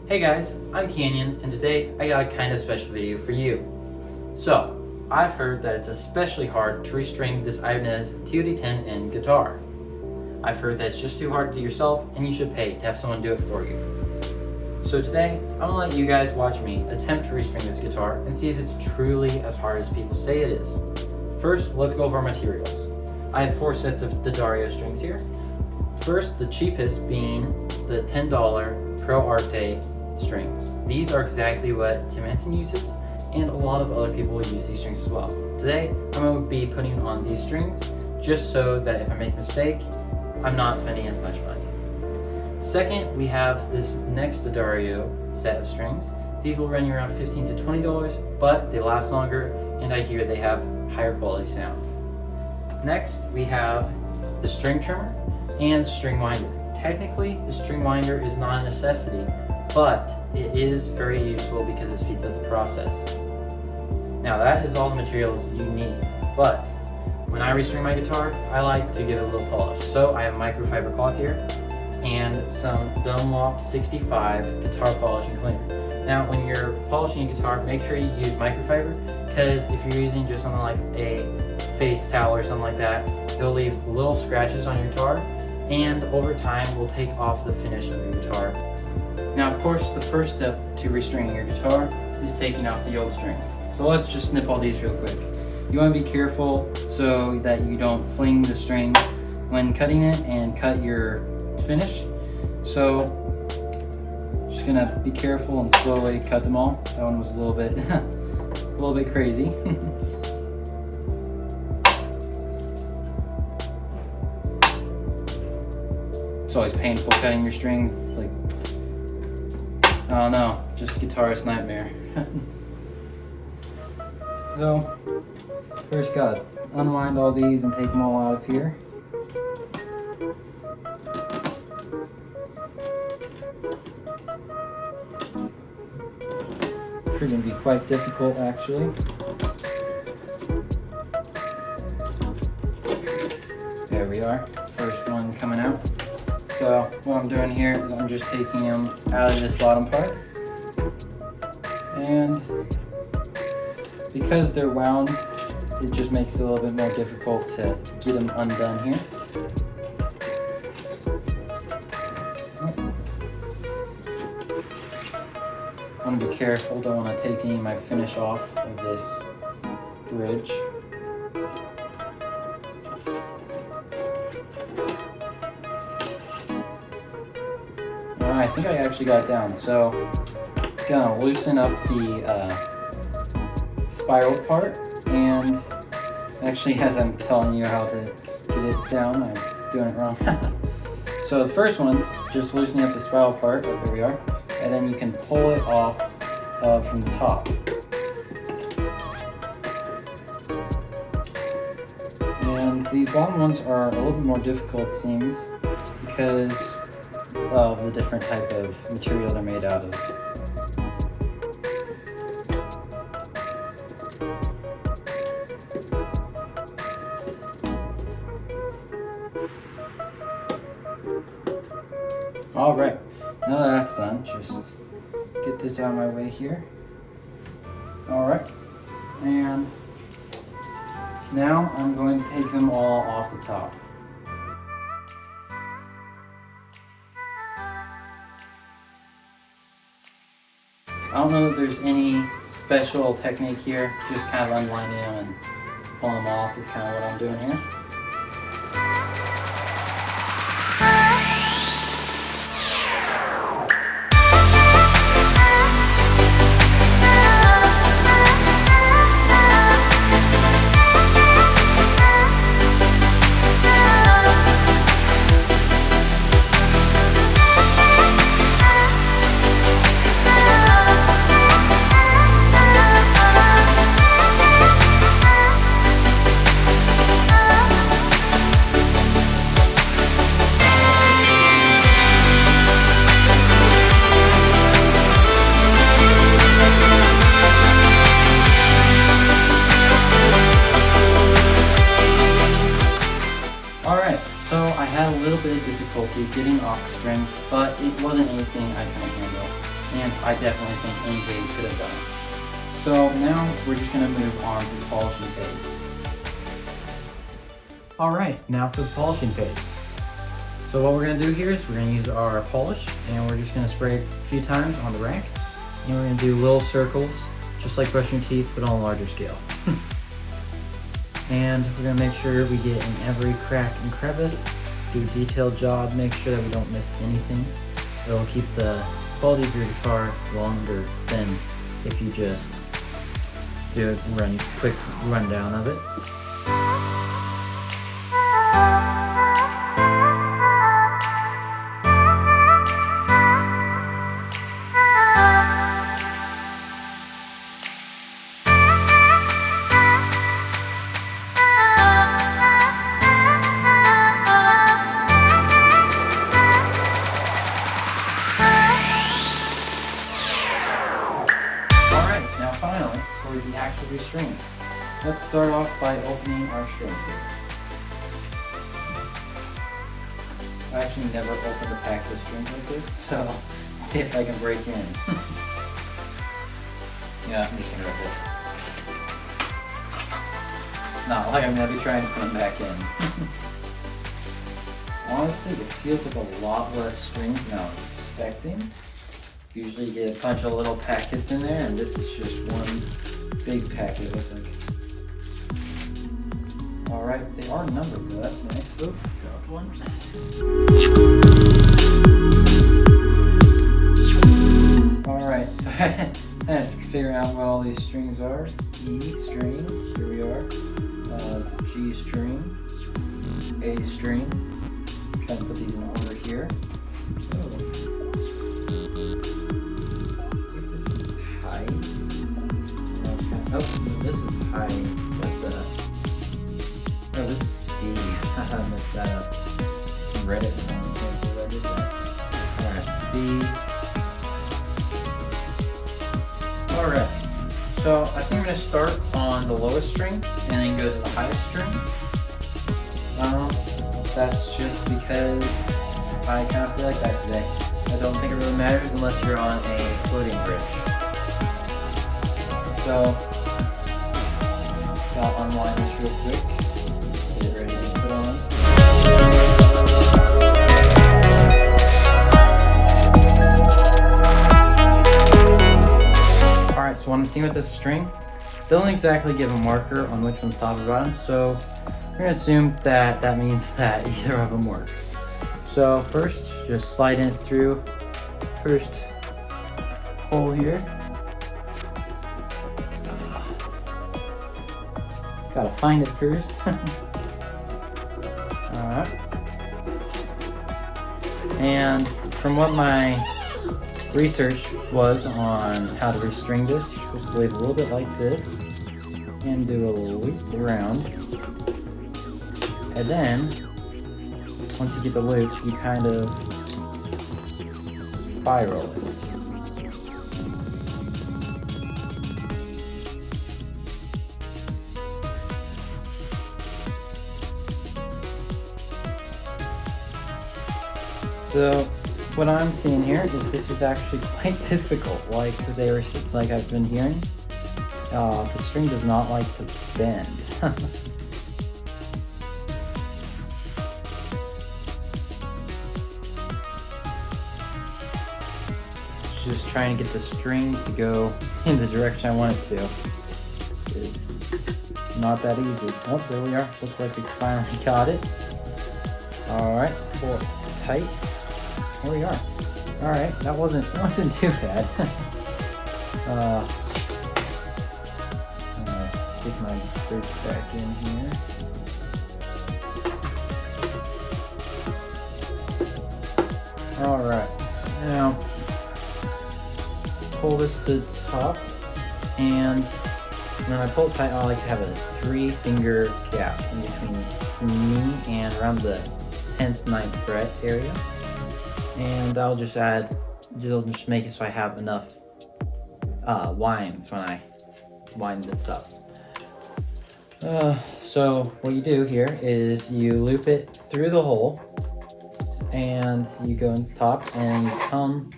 Hey guys, I'm Canyon, and today I got a kind of special video for you. So, I've heard that it's especially hard to restring this Ibanez TOD10N guitar. I've heard that it's just too hard to do yourself, and you should pay to have someone do it for you. So today, I'm going to let you guys watch me attempt to restring this guitar and see if it's truly as hard as people say it is. First, let's go over our materials. I have 4 sets of D'Addario strings here. First, the cheapest being the $10 Pro Arte strings. These are exactly what Tim Henson uses, and a lot of other people use these strings as well. Today, I'm going to be putting on these strings just so that if I make a mistake, I'm not spending as much money. Second, we have this next D'Addario set of strings. These will run you around $15 to $20, but they last longer, and I hear they have higher quality sound. Next, we have the string trimmer and string winder. Technically, the string winder is not a necessity, but it is very useful because it speeds up the process. Now that is all the materials you need, but when I restring my guitar, I like to give it a little polish. So I have microfiber cloth here and some Dunlop 65 guitar polishing cleaner. Now when you're polishing a guitar, make sure you use microfiber, because if you're using just something like a face towel or something like that, it'll leave little scratches on your guitar, and over time will take off the finish of your guitar. Now of course, the first step to restringing your guitar is taking off the old strings. So let's just snip all these real quick. You want to be careful so that you don't fling the string when cutting it and cut your finish. So just gonna be careful and slowly cut them all. That one was a little bit crazy. It's always painful cutting your strings. It's like, oh no, just guitarist nightmare. So, first gotta unwind all these and take them all out of here. Proving to be quite difficult actually. There we are, first one coming out. So what I'm doing here is I'm just taking them out of this bottom part, and because they're wound, it just makes it a little bit more difficult to get them undone here. I want to be careful, don't want to take any of my finish off of this bridge. I think I actually got it down, so I'm gonna loosen up the spiral part, and actually as I'm telling you how to get it down, I'm doing it wrong. So the first one's just loosening up the spiral part, right, there we are, and then you can pull it off from the top. And these bottom ones are a little bit more difficult, it seems, because of the different type of material they're made out of. Alright, now that that's done, just get this out of my way here. Alright, and now I'm going to take them all off the top. I don't know if there's any special technique here, just kind of unwinding them and pulling them off is kind of what I'm doing here. had a little bit of difficulty getting off the strings, but it wasn't anything I couldn't handle. and I definitely think anybody could have done it. So now we're just going to move on to the polishing phase. Alright, now for the polishing phase. So what we're going to do here is we're going to use our polish, and we're just going to spray a few times on the rack, and we're going to do little circles, just like brushing your teeth, but on a larger scale. And we're going to make sure we get in every crack and crevice, do a detailed job, make sure that we don't miss anything. It'll keep the quality of your guitar longer than if you just do a quick rundown of it. Finally, for the actual restring. Let's start off by opening our strings here. I actually never opened a pack of strings like this, so let's see if I can break in. Yeah, I'm just gonna rip it. Not like I'm gonna be trying to put them back in. Honestly, it feels like a lot less strings than I was expecting. Usually you get a bunch of little packets in there, and this is just one big packet, it looks like. Alright, they are numbered though, that's nice. Oop, dropped one. Alright, so I had to figure out what all these strings are. E string, here we are. G string, A string. I'm trying to put these in order here. So, oh, this is high. That's the. Oh, this is D. I messed that up. Read it wrong. Alright, B. Alright. So I think I'm gonna start on the lowest strings and then go to the highest strings. That's just because I kind of feel like that today. I don't think it really matters unless you're on a floating bridge. So I'll unwind this real quick, get it ready to put on. Alright, so what I'm seeing with this string, they don't exactly give a marker on which one's top or bottom, so we're going to assume that that means that either of them work. So first, just slide it through first hole here. Gotta find it first. Alright. And from what my research was on how to restring this, you're supposed to leave a little bit like this and do a loop around. And then, once you get the loop, you kind of spiral it. So what I'm seeing here is this is actually quite difficult. Like I've been hearing, the string does not like to bend. It's just trying to get the string to go in the direction I want it to. It's not that easy. Oh, there we are. Looks like we finally got it. All right, pull it tight. Here we are. All right, that wasn't too bad. I'm gonna stick my bridge back in here. All right, now pull this to the top, and when I pull it tight, I like to have a 3-finger gap in between me and around the 10th, 9th fret area. And it'll just make it so I have enough winds when I wind this up. So what you do here is you loop it through the hole, and you go in the top and you come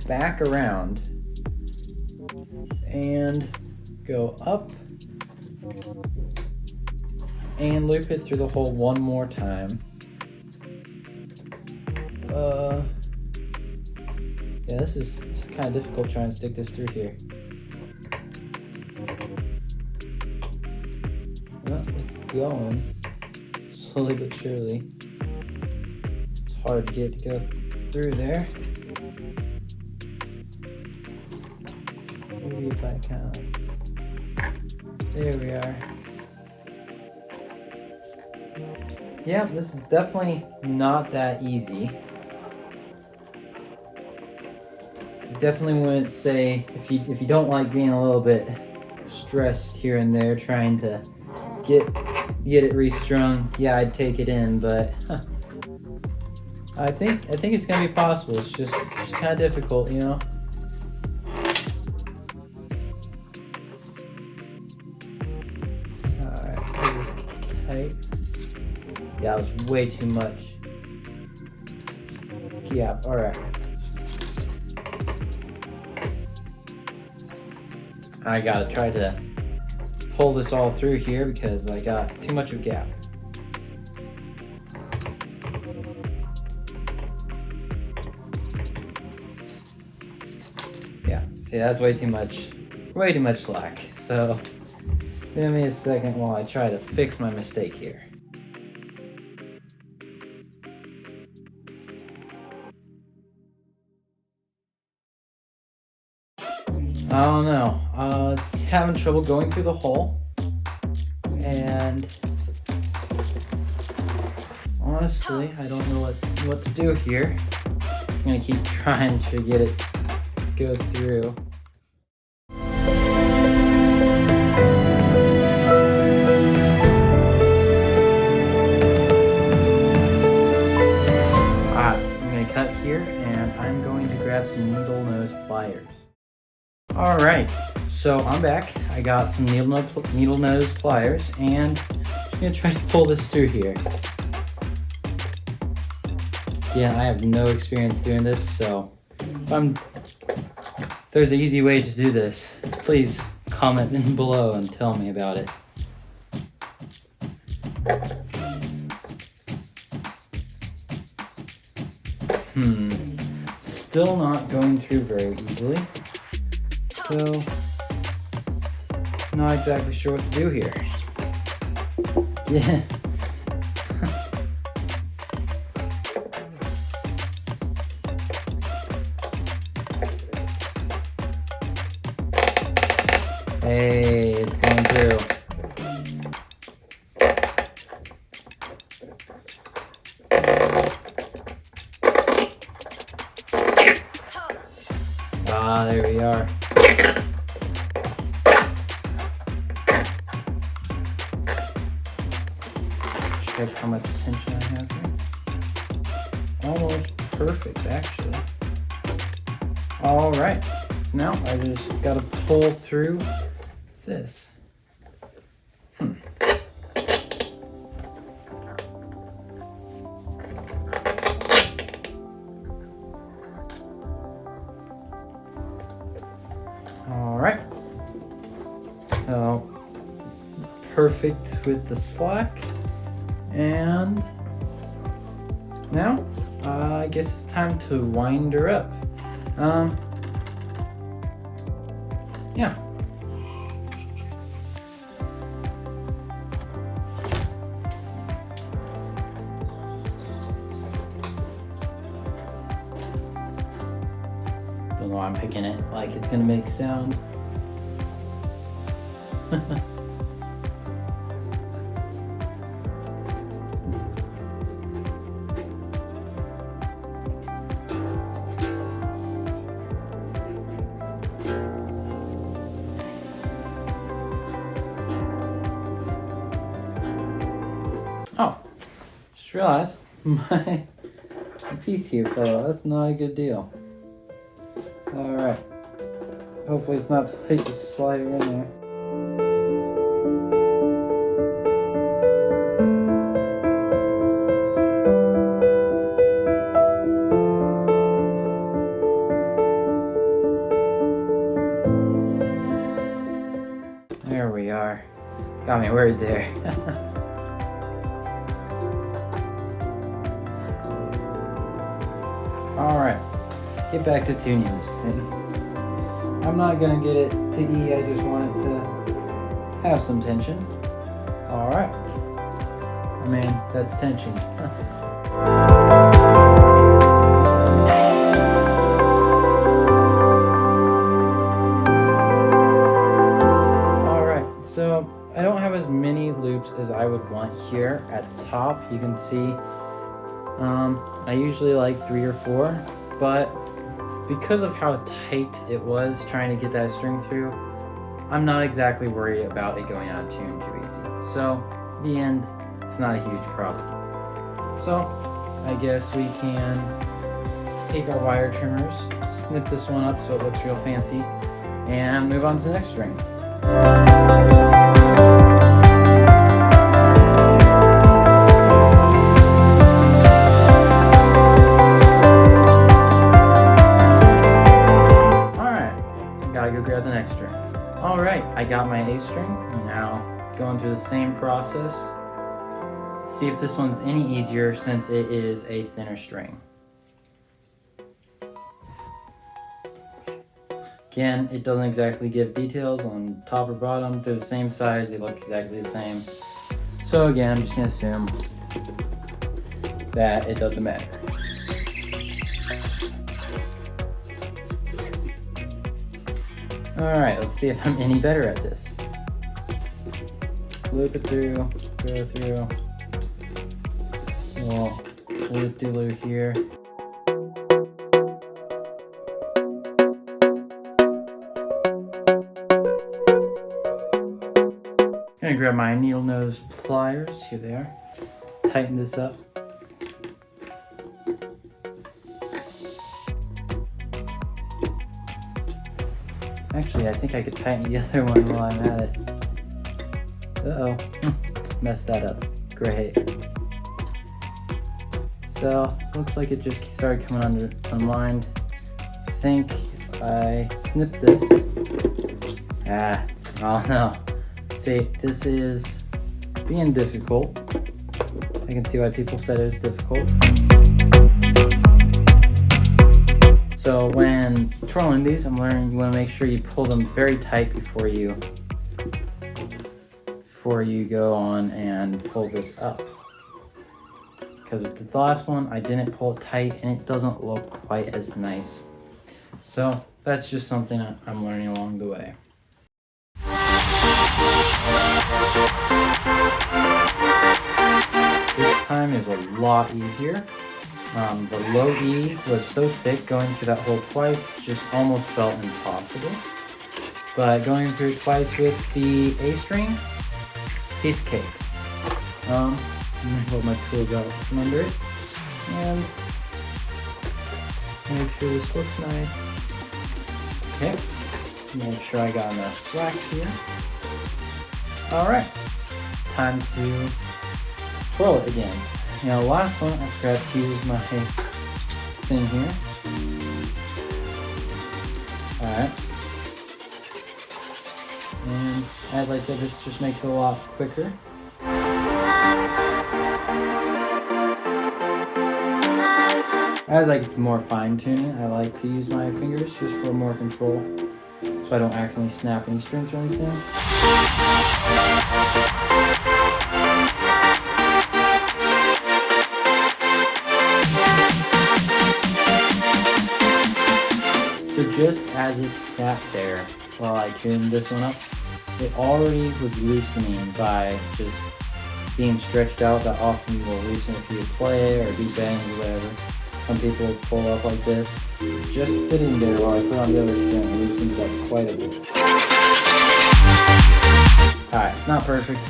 back around and go up and loop it through the hole one more time. Yeah, this is kind of difficult trying to stick this through here. Well, it's going slowly but surely. It's hard to get to go through there. Maybe if I kind of, there we are. Yeah, this is definitely not that easy. Definitely wouldn't say, if you don't like being a little bit stressed here and there trying to get it restrung, yeah, I'd take it in, but I think it's gonna be possible. It's just kind of difficult, you know. All right, that was tight. Yeah, it was way too much. Yeah, all right. I gotta try to pull this all through here because I got too much of a gap. Yeah, see, that's way too much slack. So give me a second while I try to fix my mistake here. I don't know. It's having trouble going through the hole, and honestly, I don't know what to do here. I'm gonna keep trying to get it to go through. I'm gonna cut here, and I'm going to grab some needle nose pliers. All right, so I'm back. I got some needle nose pliers, and I'm just gonna try to pull this through here. Yeah, I have no experience doing this, so if there's an easy way to do this, please comment below and tell me about it. Still not going through very easily. So, not exactly sure what to do here. Yeah. Hey, it's going through. Ah, there we are. Check how much tension I have here. Almost perfect, actually. All right, so now I just gotta pull through this. All right, so perfect with the slack. And now, I guess it's time to wind her up. Yeah. Don't know why I'm picking it like it's gonna make sound. Oh, just realized my piece here fell. That's not a good deal. Alright. Hopefully it's not too late to slide her in there. Got me worried there. Alright, get back to tuning this thing. I'm not gonna get it to E, I just want it to have some tension. Alright. I mean, that's tension. Alright, so I don't have as many loops as I would want here at the top. You can see I usually like 3 or 4, but because of how tight it was trying to get that string through, I'm not exactly worried about it going out of tune too easy. So, in the end, it's not a huge problem. So, I guess we can take our wire trimmers, snip this one up so it looks real fancy, and move on to the next string. Gotta go grab the next string. Alright, I got my A string. Now, going through the same process. Let's see if this one's any easier since it is a thinner string. Again, it doesn't exactly give details on top or bottom. They're the same size, they look exactly the same. So again, I'm just gonna assume that it doesn't matter. Alright, let's see if I'm any better at this. Loop it through, go through. We'll loop-de-loop here. I'm gonna grab my needle nose pliers, here they are. Tighten this up. Actually, I think I could tighten the other one while I'm at it. Uh-oh, messed that up. Great. So, looks like it just started coming unlined. I think if I snip this, oh no. See, this is being difficult. I can see why people said it was difficult. So when twirling these, I'm learning you want to make sure you pull them very tight before you go on and pull this up. Because with the last one, I didn't pull it tight and it doesn't look quite as nice. So that's just something I'm learning along the way. This time is a lot easier. The low E was so thick, going through that hole twice just almost felt impossible. But going through it twice with the A string, piece of cake. I'm gonna hold my tools out from under it and make sure this looks nice. Okay, make sure I got enough slack here. Alright, time to twirl it again. Now, last one, I forgot to use my thing here. Alright. And as I said, this just makes it a lot quicker. As I get to more fine tuning, I like to use my fingers just for more control, so I don't accidentally snap any strings or anything. So just as it sat there while I tuned this one up, it already was loosening by just being stretched out. That often will loosen if you play or do bends or whatever. Some people will pull up like this. Just sitting there while I put on the other string loosens up quite a bit. Alright, it's not perfect,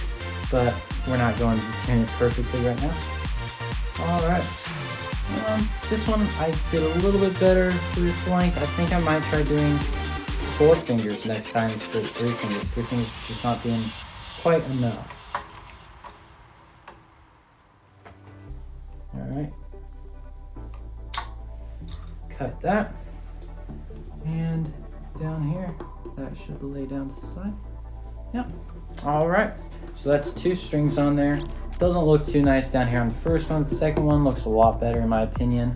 but we're not going to tune it perfectly right now. Alright. This one I did a little bit better with its length. I think I might try doing 4 fingers next time instead of 3 fingers. 3 fingers just not being quite enough. Alright. Cut that. And down here, that should lay down to the side. Yeah. All right. So that's 2 strings on there. Doesn't look too nice down here on the first one. The second one looks a lot better in my opinion.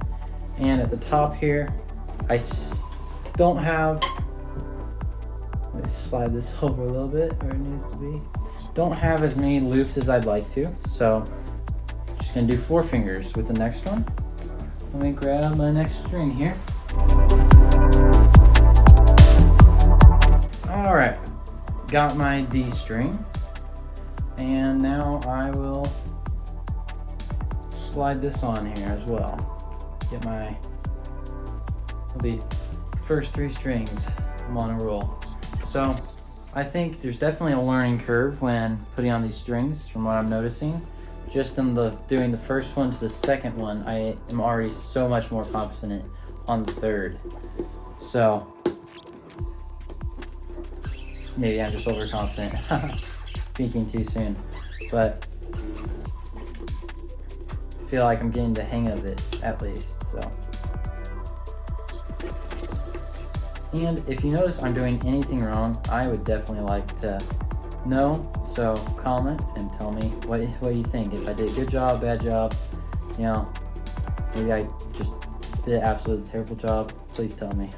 And at the top here, I don't have, let me slide this over a little bit where it needs to be. Don't have as many loops as I'd like to. So just gonna do 4 fingers with the next one. Let me grab my next string here. All right, got my D string. And now I will slide this on here as well. Get my, the first 3 strings. I'm on a roll. So I think there's definitely a learning curve when putting on these strings from what I'm noticing. Just in doing the first one to the second one, I am already so much more confident on the third. So maybe I'm just overconfident. Speaking too soon, but I feel like I'm getting the hang of it at least. So, and if you notice I'm doing anything wrong, I would definitely like to know. So comment and tell me what you think. If I did a good job, bad job, you know, maybe I just did an absolutely terrible job. Please tell me.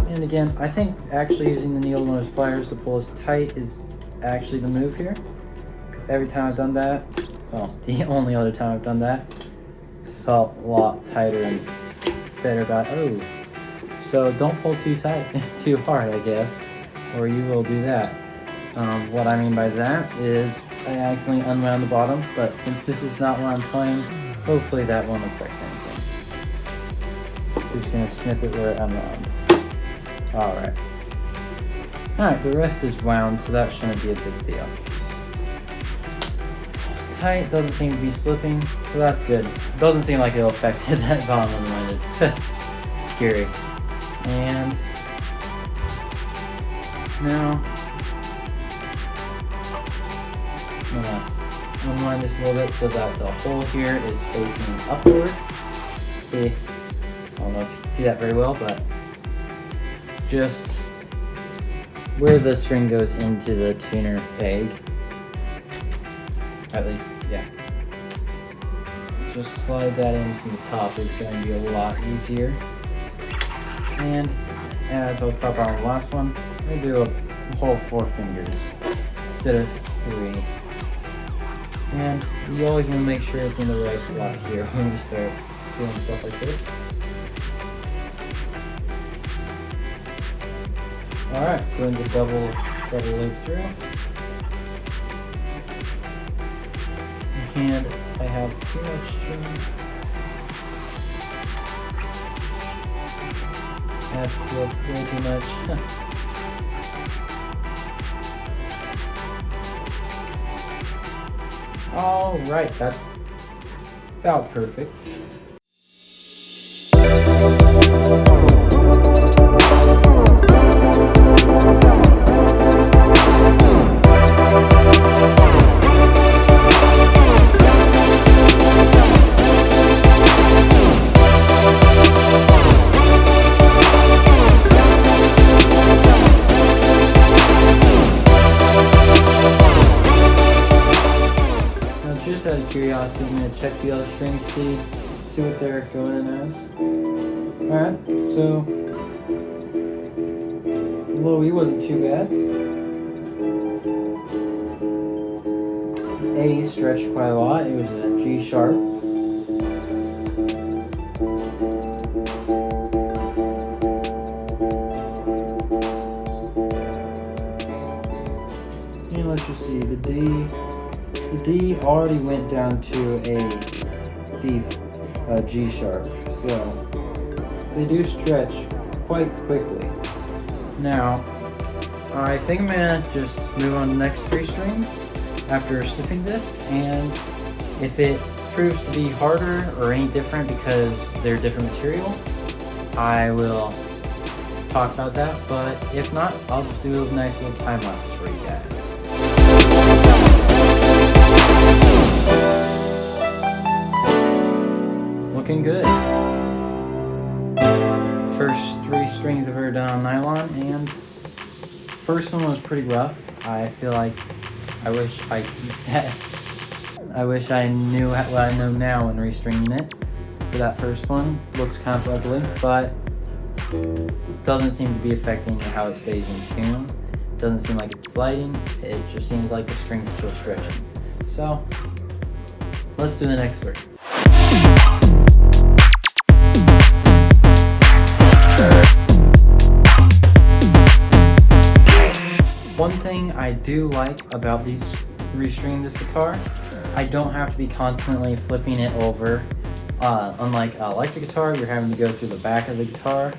And again, I think actually using the needle nose pliers to pull as tight is actually the move here. Because every time I've done that, well, the only other time I've done that, felt a lot tighter and better about, oh. So don't pull too tight, too hard, I guess, or you will do that. What I mean by that is I accidentally unwound the bottom, but since this is not what I'm playing, hopefully that won't affect anything. Just gonna snip it where it unwound. Alright. Alright, the rest is wound, so that shouldn't be a big deal. It's tight, doesn't seem to be slipping, so that's good. Doesn't seem like it'll affect that bottom unwinded. Scary. And now I'm gonna unwind this a little bit so that the hole here is facing upward. See, I don't know if you can see that very well, but just where the string goes into the tuner peg. At least, yeah. Just slide that in from the top. It's going to be a lot easier. And as I was talking about on the last one, I'm going to do a whole 4 fingers instead of 3. And you always want to make sure it's in the right slot here when you start doing stuff like this. Alright, doing the double loop through. And I have too much string. That's still way too much. Alright, that's about perfect. Out of curiosity, I'm going to check the other strings, see what they're going in as. Alright, so low E wasn't too bad. A stretched quite a lot, it was a G sharp. And let's just see, the D already went down to a G sharp, so they do stretch quite quickly. Now, I think I'm gonna just move on to the next 3 strings after snipping this, and if it proves to be harder or any different because they're different material, I will talk about that, but if not, I'll just do a nice little time lapse for you guys. Looking good. first 3 strings I've ever done on nylon, and first one was pretty rough. I feel like I wish I knew what I know now when restringing it. For that first one, looks kind of ugly, but doesn't seem to be affecting how it stays in tune. Doesn't seem like it's sliding. It just seems like the string's still stretching. So let's do the next 3. One thing I do like about restringing this guitar, I don't have to be constantly flipping it over. Unlike an electric guitar, you're having to go through the back of the guitar,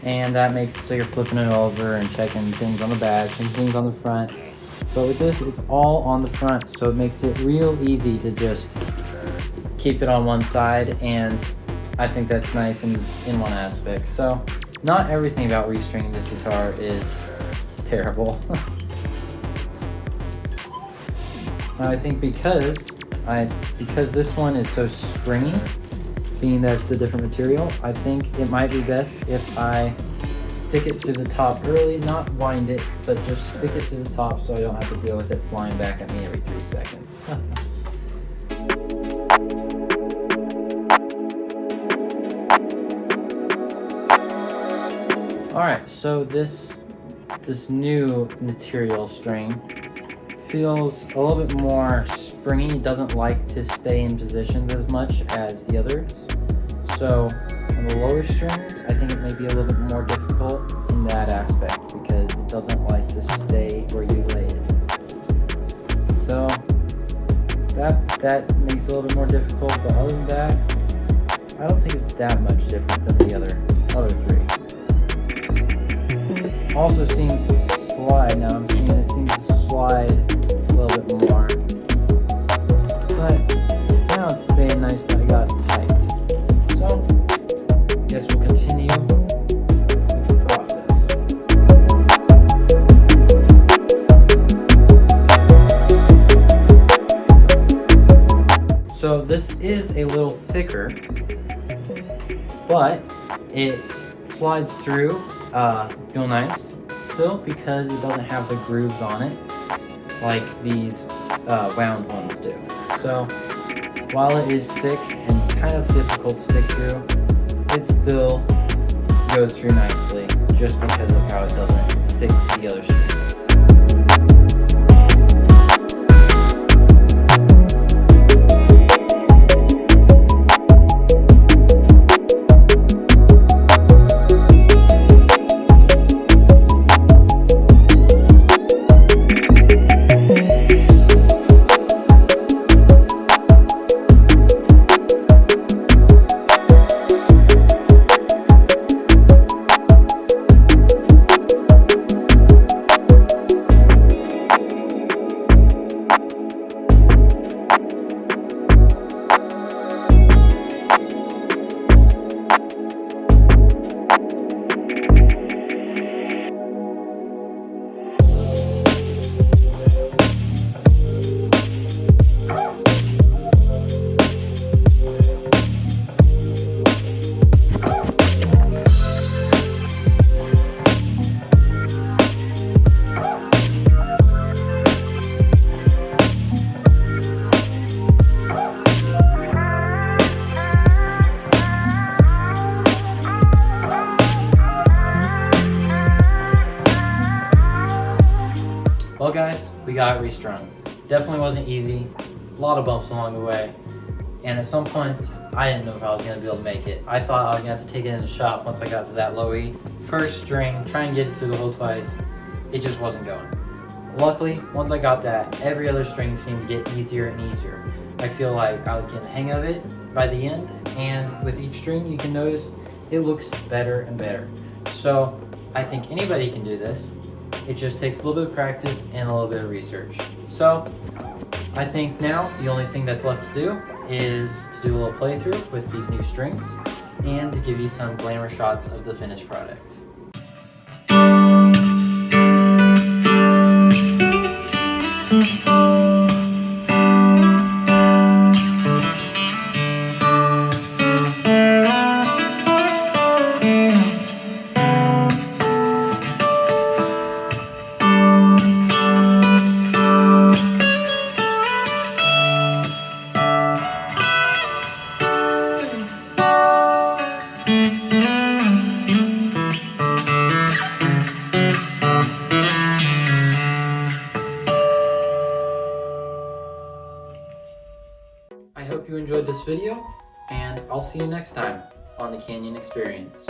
and that makes it so you're flipping it over and checking things on the back, checking things on the front. But with this, it's all on the front, so it makes it real easy to just keep it on one side, and I think that's nice in one aspect. So not everything about restringing this guitar is terrible. I think because this one is so springy, being that it's the different material, I think it might be best if I stick it to the top early, not wind it, but just stick it to the top so I don't have to deal with it flying back at me every 3 seconds. Alright, so this new material string feels a little bit more springy. It doesn't like to stay in positions as much as the others. So on the lower strings, I think it may be a little bit more difficult in that aspect because it doesn't like to stay where you lay it. So that makes it a little bit more difficult, but other than that, I don't think it's that much different than the other 3. Also seems to slide. Now I'm seeing it seems to slide a little bit more, but now it's staying nice that I got it tight. So I guess we'll continue with the process. So this is a little thicker, but it slides through real nice still because it doesn't have the grooves on it like these wound ones do. So while it is thick and kind of difficult to stick through, it still goes through nicely just because of how it doesn't stick to the other strings. Well guys, we got it restrung. Definitely wasn't easy, a lot of bumps along the way, and at some points I didn't know if I was going to be able to make it. I thought I was going to have to take it in the shop once I got to that low E. First string, try and get it through the hole twice, it just wasn't going. Luckily, once I got that, every other string seemed to get easier and easier. I feel like I was getting the hang of it by the end, and with each string you can notice it looks better and better. So I think anybody can do this. It just takes a little bit of practice and a little bit of research. So I think now the only thing that's left to do is to do a little playthrough with these new strings and to give you some glamour shots of the finished product. you enjoyed this video, and I'll see you next time on the Canyon Experience.